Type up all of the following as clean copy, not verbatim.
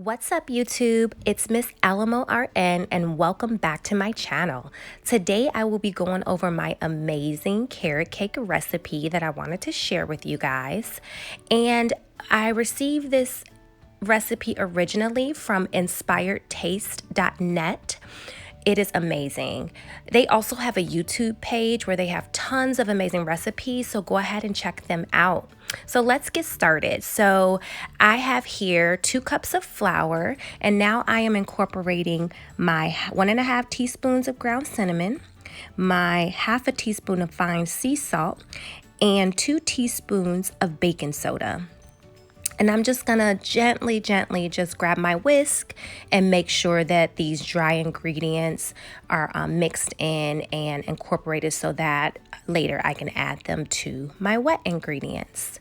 What's up, YouTube? It's Miss Alamo RN and welcome back to my channel. Today I will be going over my amazing carrot cake recipe that I wanted to share with you guys. And I received this recipe originally from inspiredtaste.net. It is amazing. They also have a YouTube page where they have tons of amazing recipes, so go ahead and check them out. So let's get started. So I have here 2 cups of flour, and now I am incorporating my 1.5 teaspoons of ground cinnamon, my 1/2 teaspoon of fine sea salt, and 2 teaspoons of baking soda. And I'm just gonna gently just grab my whisk and make sure that these dry ingredients are mixed in and incorporated so that later I can add them to my wet ingredients.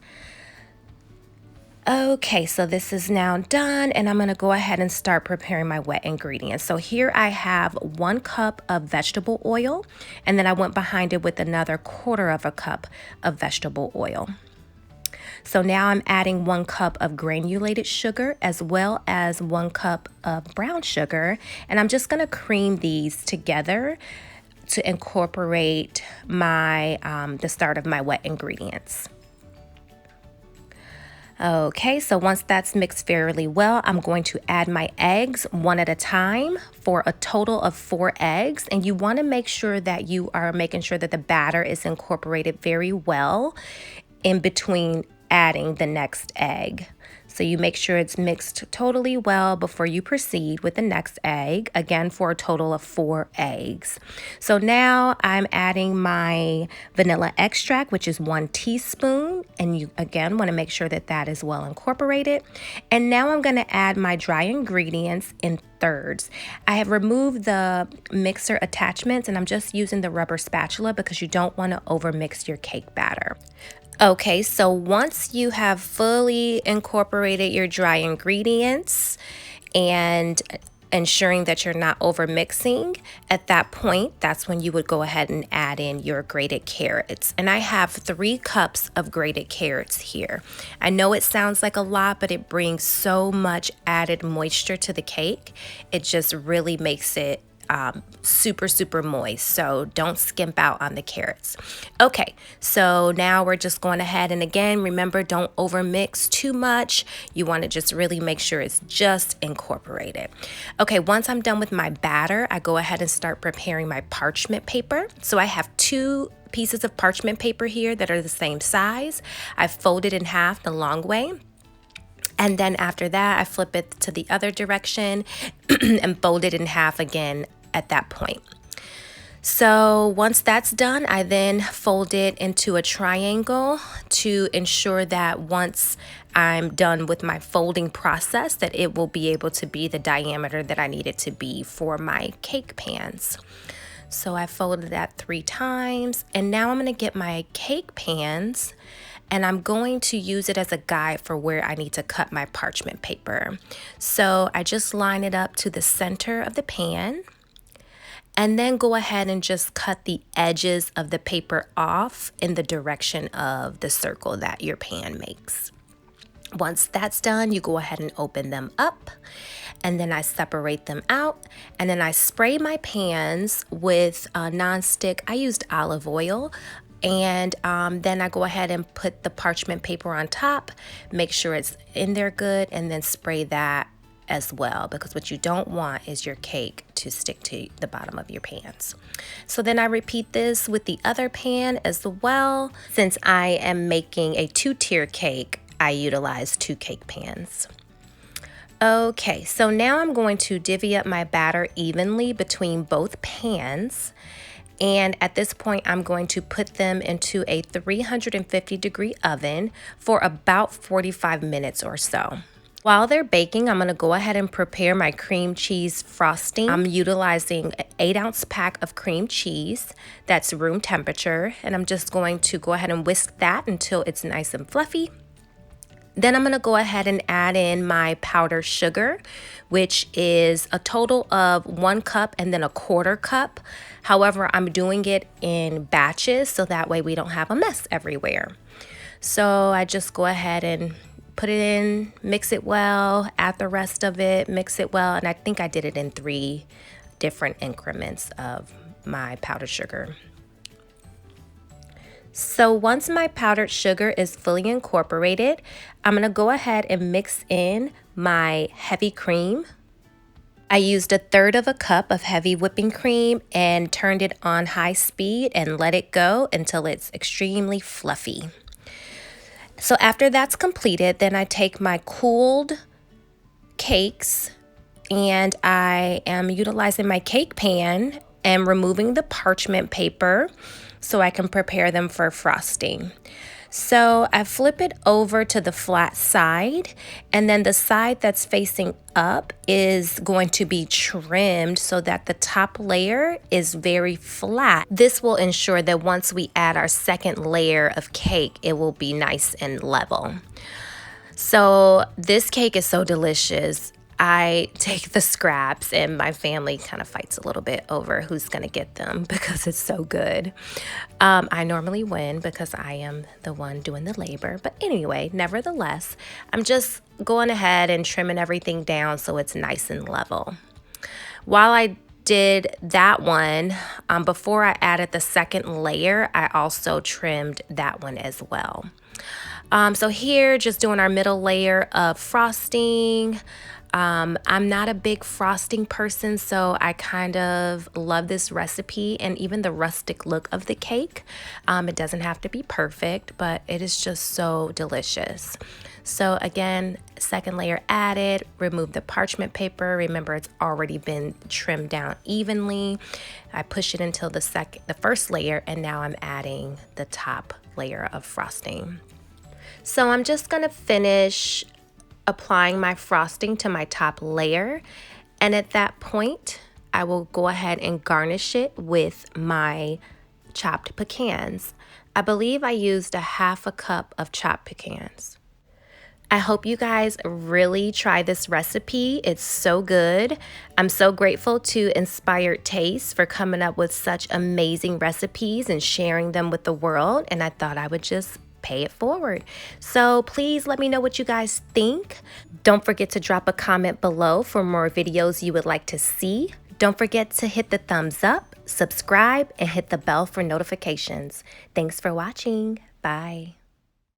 Okay, so this is now done and I'm gonna go ahead and start preparing my wet ingredients. So here I have 1 cup of vegetable oil, and then I went behind it with another 1/4 cup of vegetable oil. So now I'm adding 1 cup of granulated sugar as well as 1 cup of brown sugar. And I'm just gonna cream these together to incorporate my the start of my wet ingredients. Okay, so once that's mixed fairly well, I'm going to add my eggs 1 at a time for a total of 4 eggs. And you want to make sure that you are making sure that the batter is incorporated very well in between adding the next egg. So you make sure it's mixed totally well before you proceed with the next egg, again for a total of 4 eggs. So now I'm adding my vanilla extract, which is 1 teaspoon, and you again want to make sure that that is well incorporated. And now I'm going to add my dry ingredients in thirds. I have removed the mixer attachments and I'm just using the rubber spatula because you don't want to overmix your cake batter. Okay, so once you have fully incorporated your dry ingredients and ensuring that you're not over mixing, at that point, that's when you would go ahead and add in your grated carrots. And I have 3 cups of grated carrots here. I know it sounds like a lot, but it brings so much added moisture to the cake. It just really makes it super moist, so don't skimp out on the carrots. Okay, so now we're just going ahead and again, remember, don't over mix too much. You want to just really make sure it's just incorporated. Okay, once I'm done with my batter, I go ahead and start preparing my parchment paper. So I have 2 pieces of parchment paper here that are the same size. I fold it in half the long way. And then after that, I flip it to the other direction and fold it in half again at that point. So once that's done, I then fold it into a triangle to ensure that once I'm done with my folding process, that it will be able to be the diameter that I need it to be for my cake pans. So I folded that 3 times, and now I'm going to get my cake pans and I'm going to use it as a guide for where I need to cut my parchment paper. So I just line it up to the center of the pan and then go ahead and just cut the edges of the paper off in the direction of the circle that your pan makes. Once that's done, you go ahead and open them up, and then I separate them out, and then I spray my pans with nonstick. I used olive oil. And then I go ahead and put the parchment paper on top, make sure it's in there good, and then spray that as well, because what you don't want is your cake to stick to the bottom of your pans. So then I repeat this with the other pan as well. Since I am making a 2-tier cake, I utilize 2 cake pans. Okay, so now I'm going to divvy up my batter evenly between both pans. And at this point, I'm going to put them into a 350-degree oven for about 45 minutes or so. While they're baking, I'm going to go ahead and prepare my cream cheese frosting. I'm utilizing an 8-ounce pack of cream cheese that's room temperature, and I'm just going to go ahead and whisk that until it's nice and fluffy. Then I'm going to go ahead and add in my powdered sugar, which is a total of 1 cup and then a 1/4 cup. However, I'm doing it in batches so that way we don't have a mess everywhere. So I just go ahead and put it in, mix it well, add the rest of it, mix it well, and I think I did it in 3 different increments of my powdered sugar. So once my powdered sugar is fully incorporated, I'm gonna go ahead and mix in my heavy cream. I used 1/3 cup of heavy whipping cream and turned it on high speed and let it go until it's extremely fluffy. So after that's completed, then I take my cooled cakes and I am utilizing my cake pan and removing the parchment paper so I can prepare them for frosting. So I flip it over to the flat side, and then the side that's facing up is going to be trimmed so that the top layer is very flat. This will ensure that once we add our second layer of cake, it will be nice and level. So this cake is so delicious. I take the scraps and my family kind of fights a little bit over who's gonna get them because it's so good. I normally win because I am the one doing the labor. But anyway, nevertheless, I'm just going ahead and trimming everything down so it's nice and level. While I did that one, before I added the second layer, I also trimmed that one as well. So here, just doing our middle layer of frosting. I'm not a big frosting person, so I kind of love this recipe and even the rustic look of the cake. It doesn't have to be perfect, but it is just so delicious. So again, second layer added, remove the parchment paper. Remember, it's already been trimmed down evenly. I push it until the first layer, and now I'm adding the top layer of frosting. So I'm just gonna finish applying my frosting to my top layer, and at that point I will go ahead and garnish it with my chopped pecans. I believe I used 1/2 cup of chopped pecans. I hope you guys really try this recipe. It's so good. I'm so grateful to Inspired Taste for coming up with such amazing recipes and sharing them with the world, and I thought I would just pay it forward. So please let me know what you guys think. Don't forget to drop a comment below for more videos you would like to see. Don't forget to hit the thumbs up, subscribe, and hit the bell for notifications. Thanks for watching. Bye.